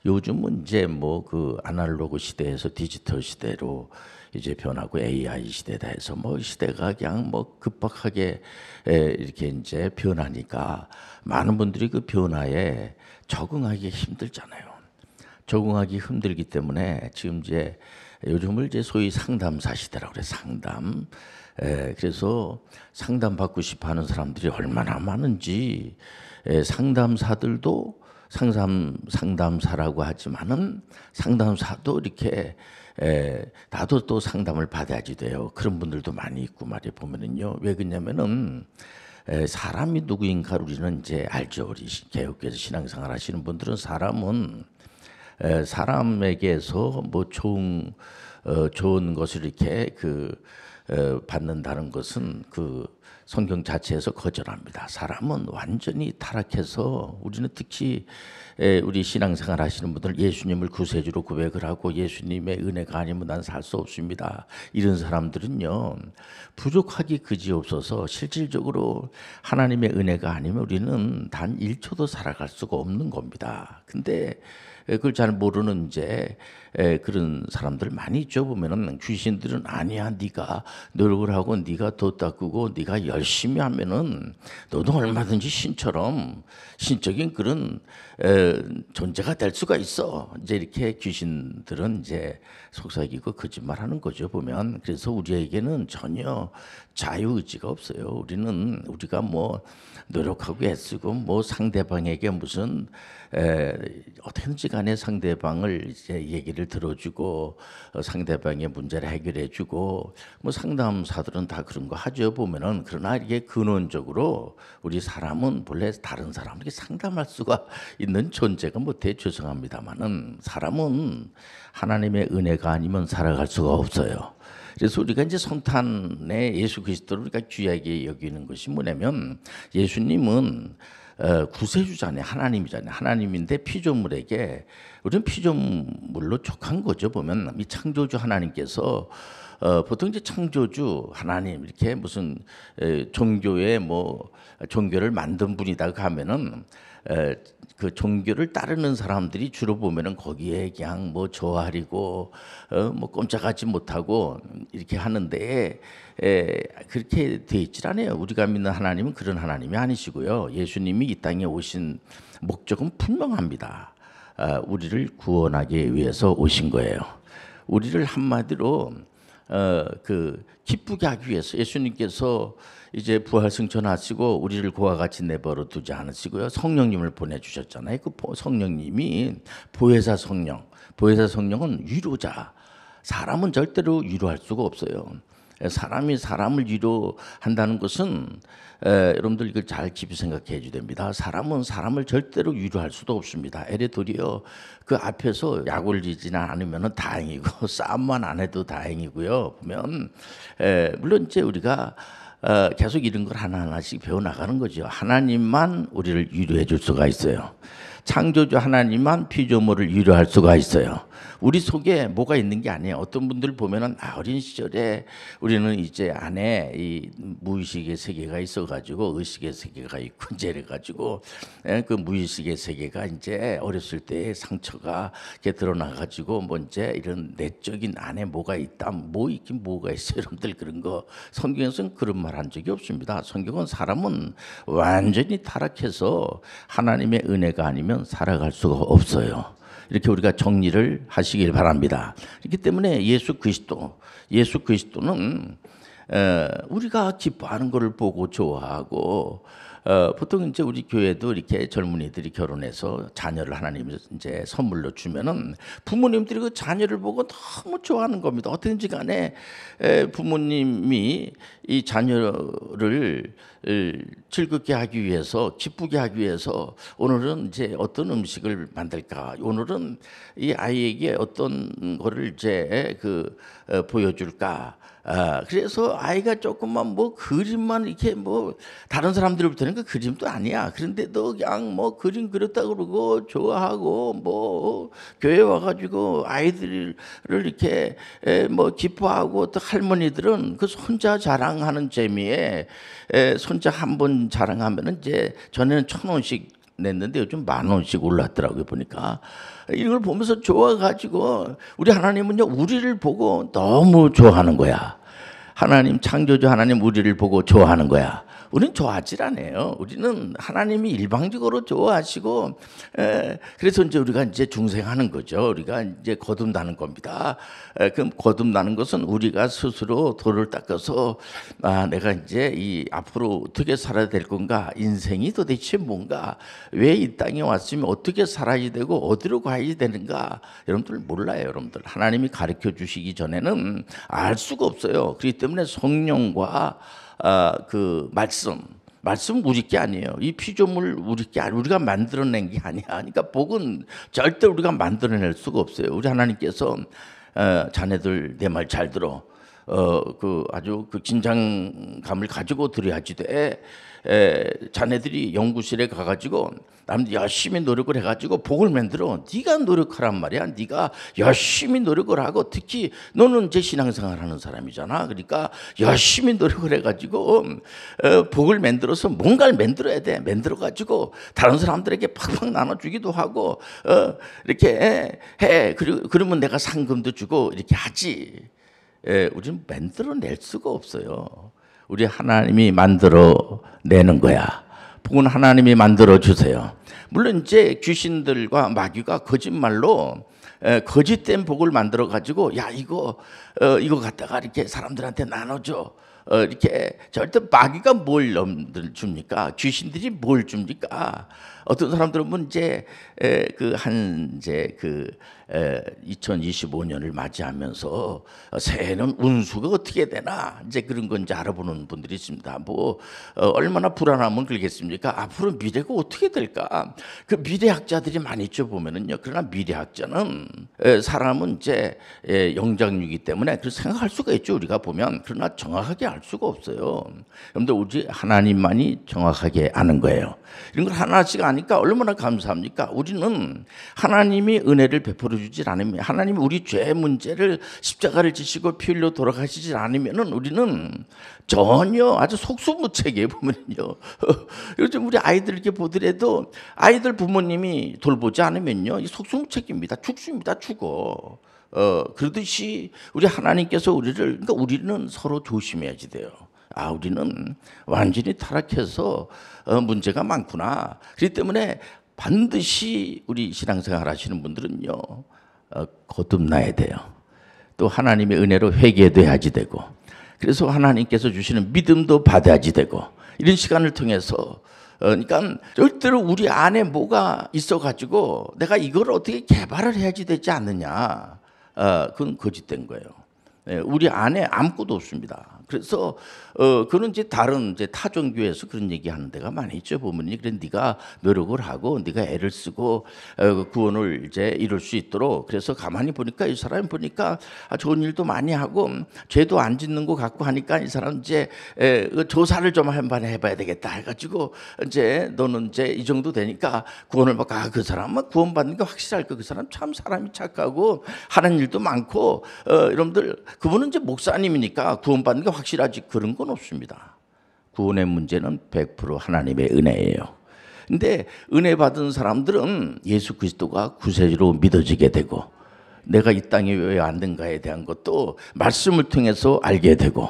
요즘은 이제 뭐 그 아날로그 시대에서 디지털 시대로 이제 변하고 AI 시대다 해서 뭐 시대가 그냥 뭐 급박하게 이렇게 이제 변하니까 많은 분들이 그 변화에 적응하기 힘들잖아요. 적응하기 힘들기 때문에 지금 이제 요즘을 이제 소위 상담사 시대라고 그래. 상담. 그래서 상담 받고 싶어 하는 사람들이 얼마나 많은지, 상담사들도 상담사라고 하지만은 상담사도 이렇게 나도 또 상담을 받아야지 돼요. 그런 분들도 많이 있고 말이에요. 보면은요. 왜 그러냐면은 사람이 누구인가 우리는 이제 알죠. 우리 개혁교회에서 신앙생활 하시는 분들은 사람은 사람에게서 뭐 좋은 것을 이렇게 받는다는 것은 그 성경 자체에서 거절합니다. 사람은 완전히 타락해서 우리는 특히 우리 신앙생활 하시는 분들 예수님을 구세주로 고백을 하고 예수님의 은혜가 아니면 난 살 수 없습니다. 이런 사람들은요 부족하기 그지없어서 실질적으로 하나님의 은혜가 아니면 우리는 단 1초도 살아갈 수가 없는 겁니다. 근데 그걸 잘 모르는 이제 그런 사람들 많이 있죠. 보면은 귀신들은 아니야, 네가 노력을 하고 네가 더 닦고 네가 열심히 하면은 너도 얼마든지 신처럼 신적인 그런 존재가 될 수가 있어. 이제 이렇게 귀신들은 이제 속삭이고 거짓말하는 거죠. 보면 그래서 우리에게는 전혀 자유의지가 없어요. 우리가 뭐 노력하고 애쓰고 뭐 상대방에게 무슨 어떻게든지 간에 상대방을 이제 얘기를 들어주고 상대방의 문제를 해결해주고 뭐 상담사들은 다 그런 거 하죠. 보면은 그러나 이게 근원적으로 우리 사람은 본래 다른 사람에게 상담할 수가 있는 존재가 못해 죄송합니다만은 사람은 하나님의 은혜가 아니면 살아갈 수가 없어요. 그래서 우리가 이제 성탄에 예수 그리스도를 우리가 귀하게 여기는 것이 뭐냐면 예수님은 구세주잖아요. 하나님이잖아요. 하나님인데 피조물에게 우리는 피조물로 족한 거죠. 보면 이 창조주 하나님께서 보통 이제 창조주 하나님 이렇게 무슨 종교에 뭐 종교를 만든 분이다 하면은 그 종교를 따르는 사람들이 주로 보면은 거기에 그냥 뭐 조아리고 뭐 꼼짝하지 못하고 이렇게 하는데 그렇게 돼 있질 않아요. 우리가 믿는 하나님은 그런 하나님이 아니시고요. 예수님이 이 땅에 오신 목적은 분명합니다. 우리를 구원하기 위해서 오신 거예요. 우리를 한마디로 기쁘게 하기 위해서 예수님께서 이제 부활 승천하시고 우리를 그와 같이 내버려 두지 않으시고요. 성령님을 보내주셨잖아요. 그 성령님이 보혜사 성령은 위로자. 사람은 절대로 위로할 수가 없어요. 사람이 사람을 위로한다는 것은 여러분들 이걸 잘 깊이 생각해 줘야 됩니다. 사람은 사람을 절대로 위로할 수도 없습니다. 에레도리요 그 앞에서 약을 지지는 않으면 다행이고 싸움만 안 해도 다행이고요. 보면 물론 이제 우리가 계속 이런 걸 하나하나씩 배워나가는 거죠. 하나님만 우리를 위로해 줄 수가 있어요. 창조주 하나님만 피조물을 위로할 수가 있어요. 우리 속에 뭐가 있는 게 아니에요. 어떤 분들 보면은 어린 시절에 우리는 이제 안에 이 무의식의 세계가 있어가지고 의식의 세계가 있고 이제 이래가지고 그 무의식의 세계가 이제 어렸을 때 상처가 이렇게 드러나가지고 뭐 이제 이런 내적인 안에 뭐가 있다, 뭐 있긴 뭐가 있어요. 여러분들 그런 거 성경에서는 그런 말 한 적이 없습니다. 성경은 사람은 완전히 타락해서 하나님의 은혜가 아니면 살아갈 수가 없어요. 이렇게 우리가 정리를 하시길 바랍니다. 그렇기 때문에 예수 그리스도는 우리가 기뻐하는 것을 보고 좋아하고 보통 이제 우리 교회도 이렇게 젊은이들이 결혼해서 자녀를 하나님이 이제 선물로 주면은 부모님들이 그 자녀를 보고 너무 좋아하는 겁니다. 어떻게든지 간에 부모님이 이 자녀를 즐겁게 하기 위해서 기쁘게 하기 위해서 오늘은 이제 어떤 음식을 만들까? 오늘은 이 아이에게 어떤 거를 이제 보여줄까? 그래서 아이가 조금만 뭐 그림만 이렇게 뭐 다른 사람들부터는 그 그림도 아니야. 그런데도 그냥 뭐 그림 그렸다 그러고 좋아하고 뭐 교회 와가지고 아이들을 이렇게 뭐 기뻐하고 또 할머니들은 그 손자 자랑하는 재미에 손자 한 번 자랑하면은 이제 전에는 1,000원씩 냈는데 요즘 10,000원씩 올랐더라고요. 보니까 이걸 보면서 좋아가지고 우리 하나님은요 우리를 보고 너무 좋아하는 거야. 하나님 창조주 하나님 우리를 보고 좋아하는 거야. 우리는 좋아하질 않아요. 우리는 하나님이 일방적으로 좋아하시고, 그래서 이제 우리가 이제 중생하는 거죠. 우리가 이제 거듭나는 겁니다. 그럼 거듭나는 것은 우리가 스스로 돌을 닦아서, 내가 이제 이 앞으로 어떻게 살아야 될 건가? 인생이 도대체 뭔가? 왜 이 땅에 왔으면 어떻게 살아야 되고 어디로 가야 되는가? 여러분들 몰라요, 여러분들. 하나님이 가르쳐 주시기 전에는 알 수가 없어요. 그렇기 때문에 성령과 그 말씀 우리 게 아니에요. 이 피조물 우리 게 아니에요. 우리가 만들어낸 게 아니야. 그러니까 복은 절대 우리가 만들어낼 수가 없어요. 우리 하나님께서 자네들 내 말 잘 들어. 그 아주 그 긴장감을 가지고 들어야지 돼. 자네들이 연구실에 가가지고 남들 열심히 노력을 해가지고 복을 만들어. 네가 노력하란 말이야. 네가 열심히 노력을 하고 특히 너는 이제 신앙생활하는 사람이잖아. 그러니까 열심히 노력을 해가지고 복을 만들어서 뭔가를 만들어야 돼. 만들어가지고 다른 사람들에게 팍팍 나눠주기도 하고 이렇게 해. 그러면 내가 상금도 주고 이렇게 하지. 우리는 만들어낼 수가 없어요. 우리 하나님이 만들어내는 거야. 복은 하나님이 만들어 주세요. 물론 이제 귀신들과 마귀가 거짓말로 거짓된 복을 만들어 가지고 야 이거 갖다가 이렇게 사람들한테 나눠줘. 이렇게 절대 마귀가 뭘 줍니까? 귀신들이 뭘 줍니까? 어떤 사람들은 이제 그 2025년을 맞이하면서 새해는 운수가 어떻게 되나 이제 그런 건 이제 알아보는 분들이 있습니다. 뭐 얼마나 불안하면 그러겠습니까? 앞으로 미래가 어떻게 될까? 그 미래학자들이 많이 있죠 보면은요. 그러나 미래학자는 사람은 이제 영장류이기 때문에 그 생각할 수가 있죠. 우리가 보면 그러나 정확하게 알 수가 없어요. 여러분들 우리 하나님만이 정확하게 아는 거예요. 이런 걸 하나씩 아니까 얼마나 감사합니까? 우리는 하나님이 은혜를 베풀어 주지 않으면 하나님이 우리 죄 문제를 십자가를 지시고 피 흘려 돌아가시지 않으면은 우리는 전혀 아주 속수무책이에요 보면요. 요즘 우리 아이들 이렇게 보더라도 아이들 부모님이 돌보지 않으면요 이 속수무책입니다. 죽습니다. 죽어. 그러듯이 우리 하나님께서 그러니까 우리는 서로 조심해야지 돼요. 우리는 완전히 타락해서 문제가 많구나. 그렇기 때문에 반드시 우리 신앙생활 하시는 분들은요 거듭나야 돼요. 또 하나님의 은혜로 회개도 해야지 되고, 그래서 하나님께서 주시는 믿음도 받아야지 되고, 이런 시간을 통해서 그러니까 절대로 우리 안에 뭐가 있어가지고 내가 이걸 어떻게 개발을 해야지 되지 않느냐, 그건 거짓된 거예요. 우리 안에 아무것도 없습니다. 그래서 그는 이제 다른 이제 타종교에서 그런 얘기하는 데가 많이 있죠. 보면이 그래 네가 노력을 하고 네가 애를 쓰고 구원을 이제 이룰 수 있도록, 그래서 가만히 보니까 이 사람이 보니까 좋은 일도 많이 하고 죄도 안 짓는 것 같고 하니까 이 사람 이제 조사를 좀 한번 해봐야 되겠다 해가지고 이제 너는 이제 이 정도 되니까 구원을 받고 그 사람은 구원 받는 게 확실할 거. 그 사람 참 사람이 착하고 하는 일도 많고 여러분들 그분은 이제 목사님이니까 구원 받는 게 확실하지, 그런 건 없습니다. 구원의 문제는 100% 하나님의 은혜예요. 근데 은혜 받은 사람들은 예수 그리스도가 구세주로 믿어지게 되고 내가 이 땅에 왜 왔는가에 대한 것도 말씀을 통해서 알게 되고,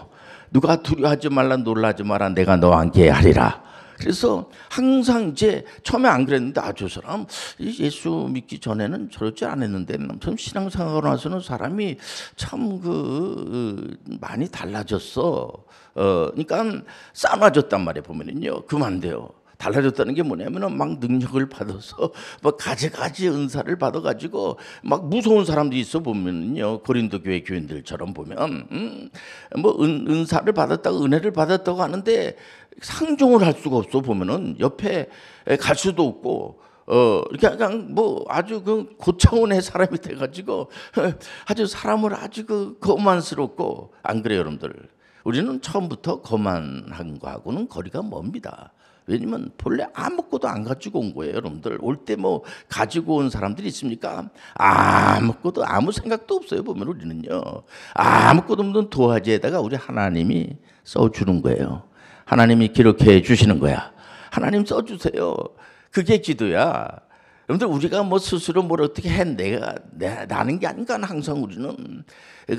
누가 두려워하지 말라 놀라지 마라 내가 너와 함께 하리라. 그래서 항상 이제 처음에 안 그랬는데 저 사람 예수 믿기 전에는 저러지 않았는데 참 신앙생활하고 나서는 사람이 참 많이 달라졌어. 그러니까 싸놔졌단 말이에요. 보면은요 그만돼요. 달라졌다는 게 뭐냐면은 막 능력을 받아서 막 가지가지 은사를 받아가지고 막 무서운 사람들이 있어 보면은요 고린도 교회 교인들처럼 보면 뭐 은사를 받았다고 은혜를 받았다고 하는데 상종을 할 수가 없어. 보면은 옆에 갈 수도 없고 이렇게 그냥 뭐 아주 그 고차원의 사람이 돼가지고 아주 사람을 아주 거만스럽고, 안 그래요 여러분들? 우리는 처음부터 거만한 거하고는 거리가 멉니다. 왜냐면 본래 아무것도 안 가지고 온 거예요. 여러분들 올 때 뭐 가지고 온 사람들이 있습니까? 아무것도 아무 생각도 없어요. 보면 우리는요 아무것도 없는 도화지에다가 우리 하나님이 써주는 거예요. 하나님이 기록해 주시는 거야. 하나님 써주세요. 그게 기도야. 여러분들 우리가 뭐 스스로 뭘 어떻게 해 나는 게 아닌가 항상 우리는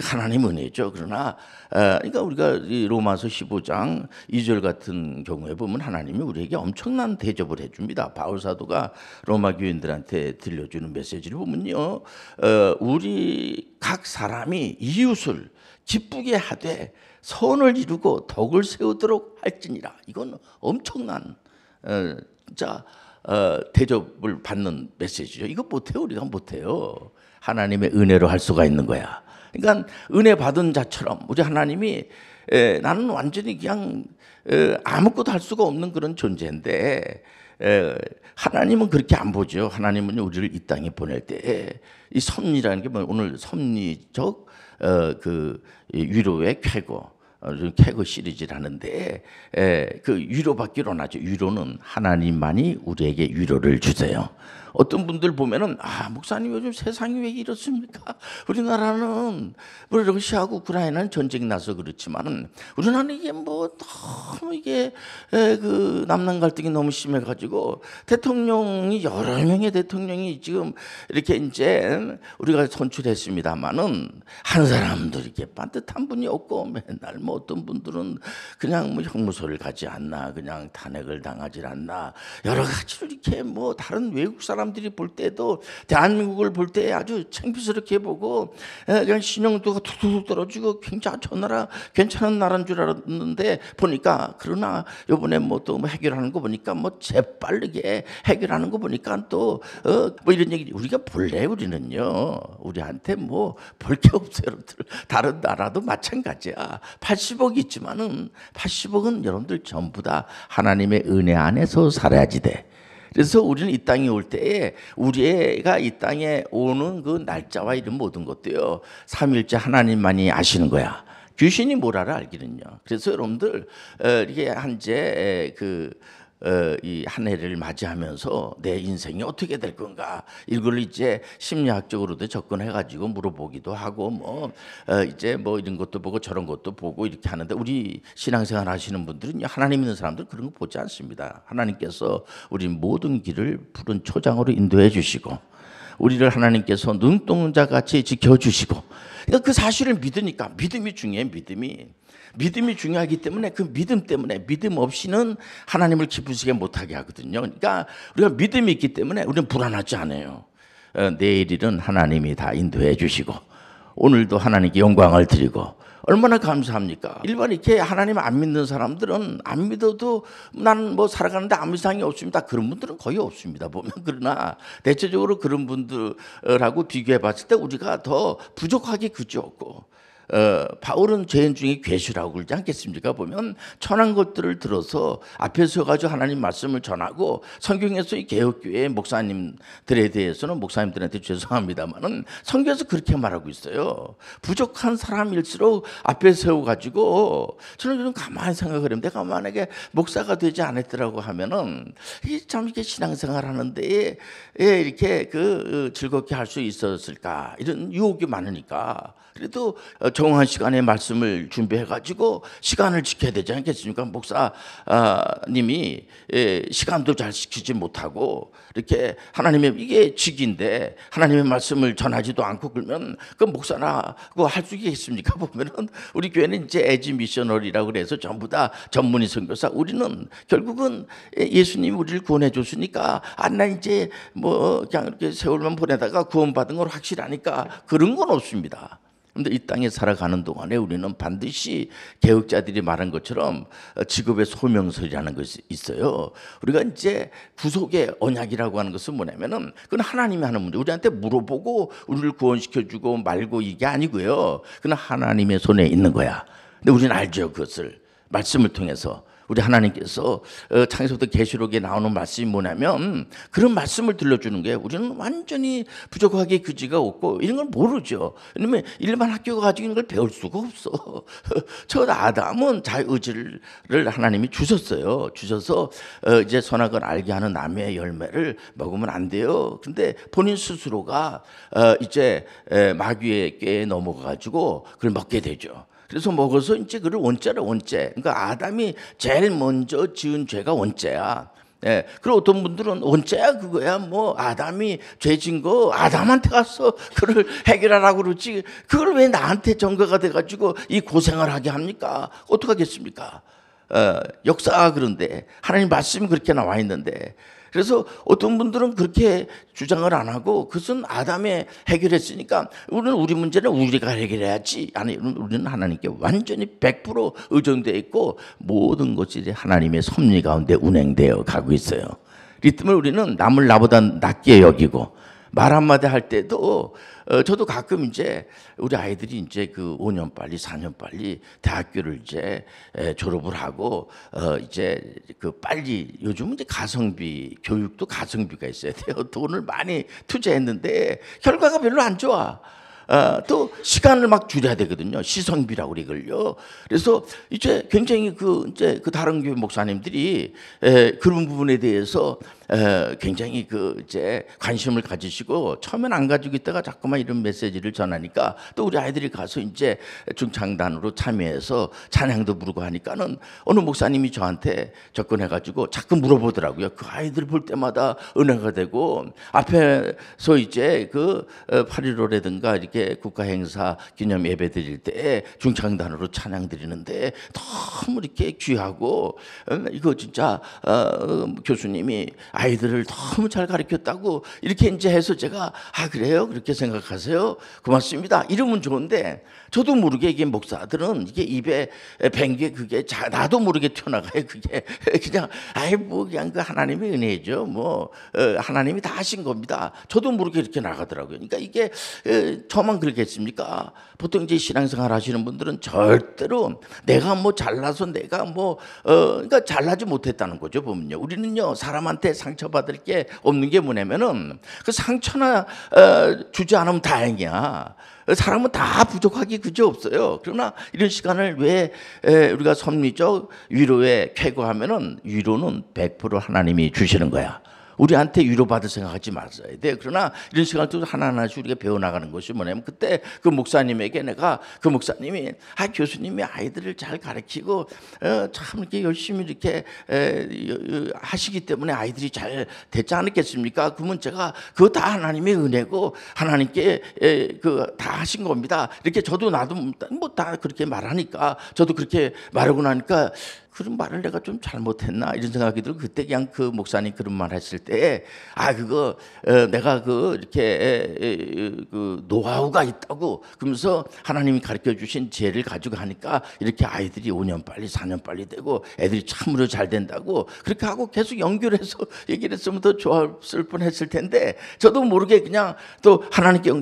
하나님 은혜죠. 그러나 그러니까 우리가 이 로마서 15장 2절 같은 경우에 보면 하나님이 우리에게 엄청난 대접을 해줍니다. 바울 사도가 로마 교인들한테 들려주는 메시지를 보면요, 우리 각 사람이 이웃을 기쁘게 하되 선을 이루고 덕을 세우도록 할지니라. 이건 엄청난 진짜 대접을 받는 메시지죠. 이거 못해요. 우리가 못해요. 하나님의 은혜로 할 수가 있는 거야. 그러니까 은혜 받은 자처럼 우리 하나님이 나는 완전히 그냥 아무것도 할 수가 없는 그런 존재인데 하나님은 그렇게 안 보죠. 하나님은 우리를 이 땅에 보낼 때 이 섭리라는 게 뭐 오늘 섭리적 그 위로의 쾌거, 쾌거 시리즈를 하는데 그 위로받기로 나죠. 위로는 하나님만이 우리에게 위로를 주세요. 어떤 분들 보면은 목사님 요즘 세상이 왜 이렇습니까? 우리나라는 뭐 러시아하고 우크라이나는 전쟁 나서 그렇지만은 우리나라는 이게 뭐 너무 이게 그 남남 갈등이 너무 심해가지고 대통령이 여러 명의 대통령이 지금 이렇게 이제 우리가 선출했습니다만은 한 사람도 이렇게 반듯한 분이 없고 맨날 뭐 어떤 분들은 그냥 뭐 형무소를 가지 않나, 그냥 탄핵을 당하지 않나, 여러 가지로 이렇게 뭐 다른 외국 사람들이 볼 때도 대한민국을 볼 때 아주 창피스럽게 보고 그냥 신용도가 툭툭 떨어지고 굉장히 저 나라 괜찮은 나라인 줄 알았는데 보니까 그러나 이번에 뭐 또 해결하는 거 보니까 뭐 재빠르게 해결하는 거 보니까 또 뭐 이런 얘기 우리가 볼래 우리는요 우리한테 뭐 볼 게 없어요. 여러분들 다른 나라도 마찬가지야. 80억 있지만은 80억은 여러분들 전부 다 하나님의 은혜 안에서 살아야지 돼. 그래서 우리는 이 땅에 올 때에 우리가 이 땅에 오는 그 날짜와 이런 모든 것도요 삼위일체 하나님만이 아시는 거야. 귀신이 뭘 알아 알기는요. 그래서 여러분들 이렇게 한제 이 한 해를 맞이하면서 내 인생이 어떻게 될 건가 이걸 이제 심리학적으로도 접근해가지고 물어보기도 하고 뭐 이제 뭐 이런 것도 보고 저런 것도 보고 이렇게 하는데 우리 신앙생활 하시는 분들은 하나님 있는 사람들 그런 거 보지 않습니다. 하나님께서 우리 모든 길을 푸른 초장으로 인도해 주시고 우리를 하나님께서 눈동자 같이 지켜주시고 그러니까 그 사실을 믿으니까 믿음이 중요해. 믿음이 중요하기 때문에 그 믿음 때문에 믿음 없이는 하나님을 기쁘시게 못하게 하거든요. 그러니까 우리가 믿음이 있기 때문에 우리는 불안하지 않아요. 내일 일은 하나님이 다 인도해 주시고 오늘도 하나님께 영광을 드리고 얼마나 감사합니까? 일반 이렇게 하나님 안 믿는 사람들은 안 믿어도 나는 뭐 살아가는데 아무 이상이 없습니다. 그런 분들은 거의 없습니다. 보면 그러나 대체적으로 그런 분들하고 비교해 봤을 때 우리가 더 부족하게 그지 없고 바울은 죄인 중에 괴수라고 그러지 않겠습니까? 보면 천한 것들을 들어서 앞에 서가지고 하나님 말씀을 전하고 성경에서 이 개혁교회 목사님들에 대해서는 목사님들한테 죄송합니다만은 성경에서 그렇게 말하고 있어요. 부족한 사람일수록 앞에 세워가지고 저는 좀 가만히 생각을 해요. 내가 만약에 목사가 되지 않았더라고 하면은 이게 참 이렇게 신앙생활 하는데 이렇게 즐겁게 할 수 있었을까 이런 유혹이 많으니까. 그래도 정한 시간에 말씀을 준비해가지고 시간을 지켜야 되지 않겠습니까? 목사님이 시간도 잘 지키지 못하고 이렇게 하나님의 이게 직인데 하나님의 말씀을 전하지도 않고 그러면 그 목사라고 할 수 있겠습니까? 보면은 우리 교회는 이제 에지 미셔널이라고 그래서 전부 다 전문의 선교사. 우리는 결국은 예수님이 우리를 구원해 줬으니까 나 이제 뭐 그냥 이렇게 세월만 보내다가 구원받은 걸 확실하니까 그런 건 없습니다. 그런데 이 땅에 살아가는 동안에 우리는 반드시 개혁자들이 말한 것처럼 직업의 소명설이라는 것이 있어요. 우리가 이제 구속의 언약이라고 하는 것은 뭐냐면은 그건 하나님이 하는 문제. 우리한테 물어보고 우리를 구원시켜주고 말고 이게 아니고요. 그건 하나님의 손에 있는 거야. 근데 우리는 알죠. 그것을 말씀을 통해서. 우리 하나님께서 창세기부터 계시록에 나오는 말씀이 뭐냐면 그런 말씀을 들려주는 거예요. 우리는 완전히 부족하게 그지가 없고 이런 걸 모르죠. 왜냐면 일반 학교 가지고 있는 걸 배울 수가 없어. 저 아담은 자유의지를 하나님이 주셨어요. 주셔서 이제 선악을 알게 하는 나무의 열매를 먹으면 안 돼요. 근데 본인 스스로가 이제 마귀의 꾀에 넘어가가지고 그걸 먹게 되죠. 그래서 먹어서 이제 그를 원죄. 그러니까 아담이 제일 먼저 지은 죄가 원죄야. 예, 그리고 어떤 분들은 언제야 그거야 뭐 아담이 죄진 거 아담한테 가서 그걸 해결하라고 그러지 그걸 왜 나한테 전가가 돼가지고 이 고생을 하게 합니까? 어떡하겠습니까? 역사가 그런데 하나님 말씀이 그렇게 나와 있는데 그래서 어떤 분들은 그렇게 주장을 안 하고 그것은 아담이 해결했으니까 우리 문제는 우리가 해결해야지. 아니 우리는 하나님께 완전히 100% 의존되어 있고 모든 것이 하나님의 섭리 가운데 운행되어 가고 있어요. 이 때문에 우리는 남을 나보다 낫게 여기고 말 한마디 할 때도 저도 가끔 이제 우리 아이들이 이제 그 5년 빨리 4년 빨리 대학교를 이제 졸업을 하고 이제 그 빨리 요즘은 이제 가성비 교육도 가성비가 있어야 돼요. 돈을 많이 투자했는데 결과가 별로 안 좋아. 또 시간을 막 줄여야 되거든요. 시성비라고 이걸요. 그래서 이제 굉장히 이제 그 다른 교회 목사님들이 그런 부분에 대해서 굉장히 이제 관심을 가지시고 처음엔 안 가지고 있다가 자꾸만 이런 메시지를 전하니까 또 우리 아이들이 가서 이제 중창단으로 참여해서 찬양도 부르고 하니까는 어느 목사님이 저한테 접근해가지고 자꾸 물어보더라고요. 그 아이들 볼 때마다 은혜가 되고 앞에서 이제 8.15라든가 이렇게 국가 행사 기념 예배 드릴 때 중창단으로 찬양 드리는데 너무 이렇게 귀하고 이거 진짜 교수님이 아이들을 너무 잘 가르쳤다고 이렇게 이제 해서 제가 그래요? 그렇게 생각하세요? 고맙습니다. 이러면 좋은데 저도 모르게 이게 목사들은 이게 입에 뱅게 그게 나도 모르게 튀어나가요. 그게 그냥 뭐 그냥 그 하나님의 은혜죠. 뭐 하나님이 다 하신 겁니다. 저도 모르게 이렇게 나가더라고요. 그러니까 이게 저만 그러겠습니까? 보통 이제 신앙생활 하시는 분들은 절대로 내가 뭐 잘나서 내가 그러니까 잘나지 못했다는 거죠. 보면요. 우리는요 사람한테 상처받을 게 없는 게 뭐냐면은 그 상처나 주지 않으면 다행이야. 사람은 다 부족하기 그저 없어요. 그러나 이런 시간을 왜 우리가 섭리적 위로에 쾌거하면은 위로는 100% 하나님이 주시는 거야. 우리한테 위로받을 생각하지 말아야 돼. 그러나 이런 시간을 또 하나하나씩 우리가 배워나가는 것이 뭐냐면 그때 그 목사님에게 내가 그 목사님이 교수님이 아이들을 잘 가르치고 참 이렇게 열심히 이렇게 하시기 때문에 아이들이 잘 됐지 않았겠습니까? 그러면 제가 그거 다 하나님의 은혜고 하나님께 다 하신 겁니다. 이렇게 저도 나도 뭐 다 그렇게 말하니까 저도 그렇게 말하고 나니까 그런 말을 내가 좀 잘못했나 이런 생각이 들고 그때 그냥 그 목사님 그런 말 했을 때 그거 내가 이렇게 노하우가 있다고 그러면서 하나님이 가르쳐 주신 지혜를 가지고 하니까 이렇게 아이들이 5년 빨리 4년 빨리 되고 애들이 참으로 잘 된다고 그렇게 하고 계속 연결해서 얘기를 했으면 더 좋았을 뻔했을 텐데 저도 모르게 그냥 또 하나님께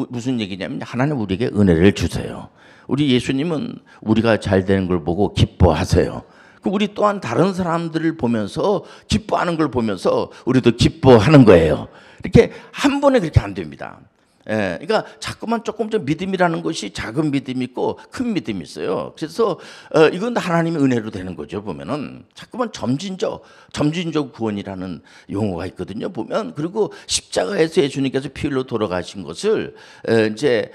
무슨 얘기냐면 하나님 우리에게 은혜를 주세요. 우리 예수님은 우리가 잘 되는 걸 보고 기뻐하세요. 우리 또한 다른 사람들을 보면서 기뻐하는 걸 보면서 우리도 기뻐하는 거예요. 이렇게 한 번에 그렇게 안 됩니다. 그러니까 자꾸만 조금 좀 믿음이라는 것이 작은 믿음이 있고 큰 믿음이 있어요. 그래서 이건 하나님의 은혜로 되는 거죠. 보면은 자꾸만 점진적 구원이라는 용어가 있거든요. 보면 그리고 십자가에서 예수님께서 피 흘려 돌아가신 것을 이제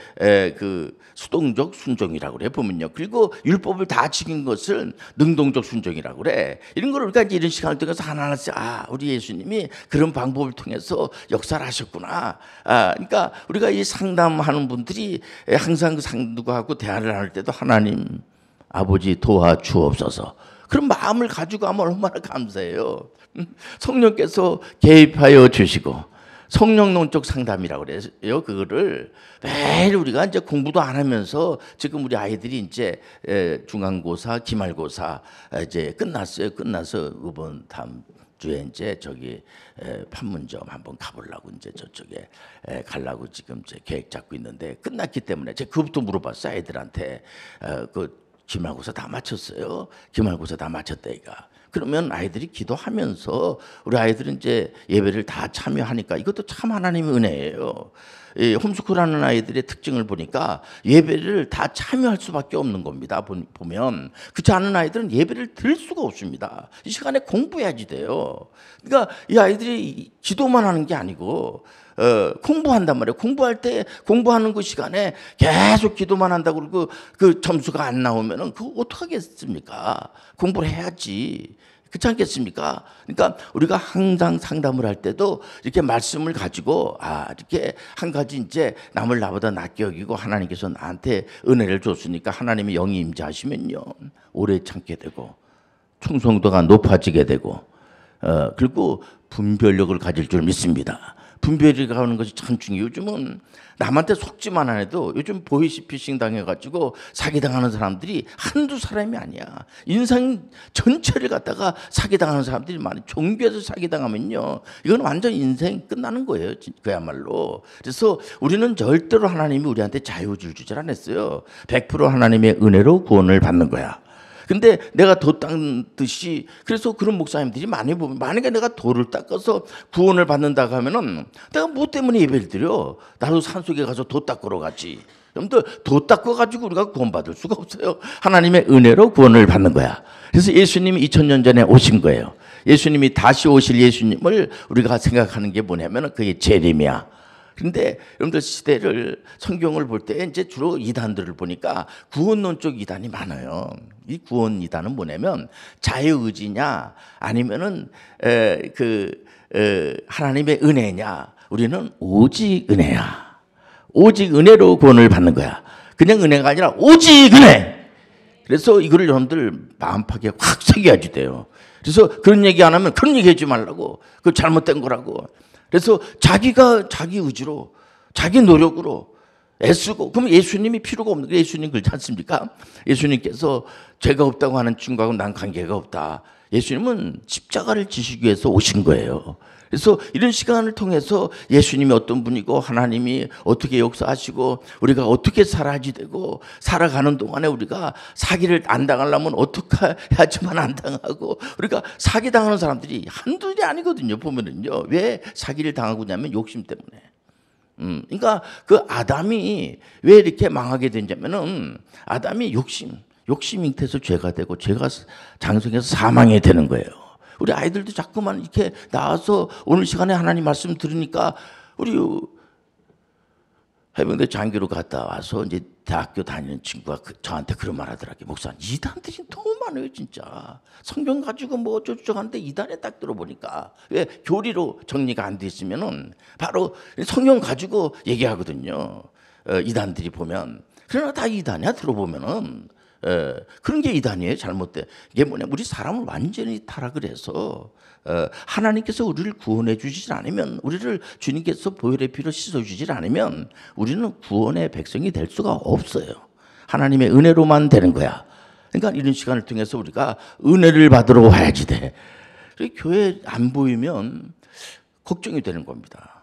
그 수동적 순종이라고 그래 보면요. 그리고 율법을 다 지킨 것을 능동적 순종이라고 그래. 이런 걸 우리가 이제 이런 시간을 통해서 하나하나씩 우리 예수님이 그런 방법을 통해서 역사를 하셨구나. 그러니까 우리가 이 상담하는 분들이 항상 그 누구하고 대화를 나눌 때도 하나님 아버지 도와주옵소서. 그런 마음을 가지고 하면 얼마나 감사해요. 성령께서 개입하여 주시고 성령론적 상담이라고 그래요. 그거를 매일 우리가 이제 공부도 안 하면서 지금 우리 아이들이 이제 중간고사, 기말고사 이제 끝났어요. 끝나서 이번 다음 주에 이제 판문점 한번 가보려고 이제 저쪽에 가려고 지금 제 계획 잡고 있는데 끝났기 때문에 제가 그것부터 물어봤어요. 아이들한테 그 기말고사 다 마쳤어요. 기말고사 다 마쳤다 이가. 그러면 아이들이 기도하면서 우리 아이들은 이제 예배를 다 참여하니까 이것도 참 하나님의 은혜예요. 이 홈스쿨하는 아이들의 특징을 보니까 예배를 다 참여할 수밖에 없는 겁니다. 보면 그렇지 않은 아이들은 예배를 드릴 수가 없습니다. 이 시간에 공부해야지 돼요. 그러니까 이 아이들이 기도만 하는 게 아니고 공부한단 말이에요. 공부할 때 공부하는 그 시간에 계속 기도만 한다고 그러고 그 점수가 안 나오면은 그거 어떡하겠습니까? 공부를 해야지. 그렇지 않겠습니까? 그러니까 우리가 항상 상담을 할 때도 이렇게 말씀을 가지고 이렇게 한 가지 이제 남을 나보다 낫게 여기고 하나님께서 나한테 은혜를 줬으니까 하나님의 영이 임재하시면요 오래 참게 되고 충성도가 높아지게 되고 그리고 분별력을 가질 줄 믿습니다. 분별이 가는 것이 참 중요해요. 요즘은 남한테 속지만 안 해도 요즘 보이스피싱 당해가지고 사기당하는 사람들이 한두 사람이 아니야. 인생 전체를 갖다가 사기당하는 사람들이 많이. 종교에서 사기당하면요 이건 완전 인생 끝나는 거예요. 그야말로. 그래서 우리는 절대로 하나님이 우리한테 자유를 주질 않았어요. 100% 하나님의 은혜로 구원을 받는 거야. 근데 내가 도 닦는 듯이 그래서 그런 목사님들이 많이 보면 만약에 내가 도를 닦아서 구원을 받는다고 하면은 내가 뭐 때문에 예배를 드려? 나도 산속에 가서 도 닦으러 가지. 여러분들 도 닦아 가지고 우리가 구원받을 수가 없어요. 하나님의 은혜로 구원을 받는 거야. 그래서 예수님이 2000년 전에 오신 거예요. 예수님이 다시 오실 예수님을 우리가 생각하는 게 뭐냐면 그게 재림이야. 그런데 여러분들 시대를 성경을 볼 때 이제 주로 이단들을 보니까 구원론 쪽 이단이 많아요. 이 구원 이단은 뭐냐면 자유의지냐 아니면은 하나님의 은혜냐. 우리는 오직 은혜야. 오직 은혜로 구원을 받는 거야. 그냥 은혜가 아니라 오직 은혜. 그래서 이거를 여러분들 마음팍에 확 새겨야지 돼요. 그래서 그런 얘기 안 하면 그런 얘기 하지 말라고. 그거 잘못된 거라고. 그래서 자기가 자기 의지로 자기 노력으로 애쓰고 그러면 예수님이 필요가 없는 게 예수님 그렇지 않습니까? 예수님께서 죄가 없다고 하는 친구하고 난 관계가 없다. 예수님은 십자가를 지시기 위해서 오신 거예요. 그래서 이런 시간을 통해서 예수님이 어떤 분이고 하나님이 어떻게 역사하시고 우리가 어떻게 살아야지 되고 살아가는 동안에 우리가 사기를 안 당하려면 어떻게 해야지만 안 당하고 우리가 사기당하는 사람들이 한둘이 아니거든요. 보면은요. 왜 사기를 당하고 있냐면 욕심 때문에. 그러니까 그 아담이 왜 이렇게 망하게 됐냐면은 아담이 욕심 잉태해서 죄가 되고 죄가 장성해서 사망이 되는 거예요. 우리 아이들도 자꾸만 이렇게 나와서 오늘 시간에 하나님 말씀 들으니까 우리 해병대 장교로 갔다 와서 이제 대학교 다니는 친구가 저한테 그런 말 하더라고요. 목사님, 이단들이 너무 많아요, 진짜. 성경 가지고 뭐 어쩌고저쩌고 하는데 이단에 딱 들어보니까 왜 교리로 정리가 안 돼 있으면은 바로 성경 가지고 얘기하거든요. 이단들이 보면. 그러나 다 이단이야, 들어보면은. 그런 게 이단이에요. 잘못돼. 이게 뭐냐, 우리 사람을 완전히 타락을 해서 하나님께서 우리를 구원해 주시지 않으면, 우리를 주님께서 보혈의 피로 씻어 주시지 않으면 우리는 구원의 백성이 될 수가 없어요. 하나님의 은혜로만 되는 거야. 그러니까 이런 시간을 통해서 우리가 은혜를 받으러 와야지 돼. 교회 안 보이면 걱정이 되는 겁니다.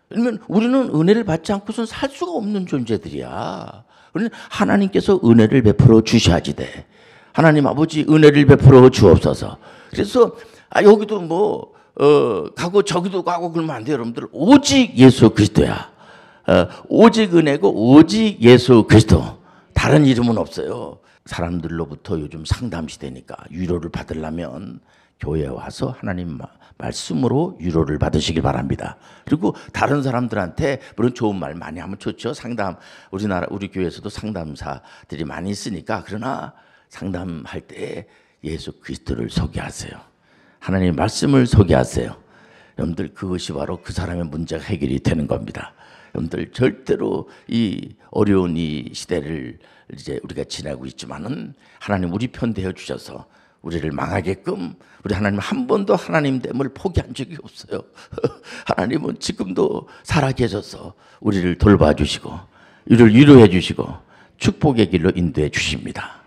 왜냐면 우리는 은혜를 받지 않고선 살 수가 없는 존재들이야. 우리는 하나님께서 은혜를 베풀어 주셔야지 돼. 하나님 아버지 은혜를 베풀어 주옵소서. 그래서 여기도 뭐 가고 저기도 가고 그러면 안 돼요. 여러분들 오직 예수 그리스도야. 오직 은혜고 오직 예수 그리스도. 다른 이름은 없어요. 사람들로부터 요즘 상담 시대니까 위로를 받으려면 교회에 와서 하나님 말씀으로 위로를 받으시길 바랍니다. 그리고 다른 사람들한테 물론 좋은 말 많이 하면 좋죠. 상담, 우리 교회에서도 상담사들이 많이 있으니까. 그러나 상담할 때 예수 그리스도를 소개하세요. 하나님의 말씀을 소개하세요. 여러분들 그것이 바로 그 사람의 문제가 해결이 되는 겁니다. 여러분들 절대로 이 어려운 이 시대를 이제 우리가 지나고 있지만은 하나님 우리 편 되어 주셔서 우리를 망하게끔 우리 하나님 한 번도 하나님됨을 포기한 적이 없어요. 하나님은 지금도 살아계셔서 우리를 돌봐주시고 우리를 위로해 주시고 축복의 길로 인도해 주십니다.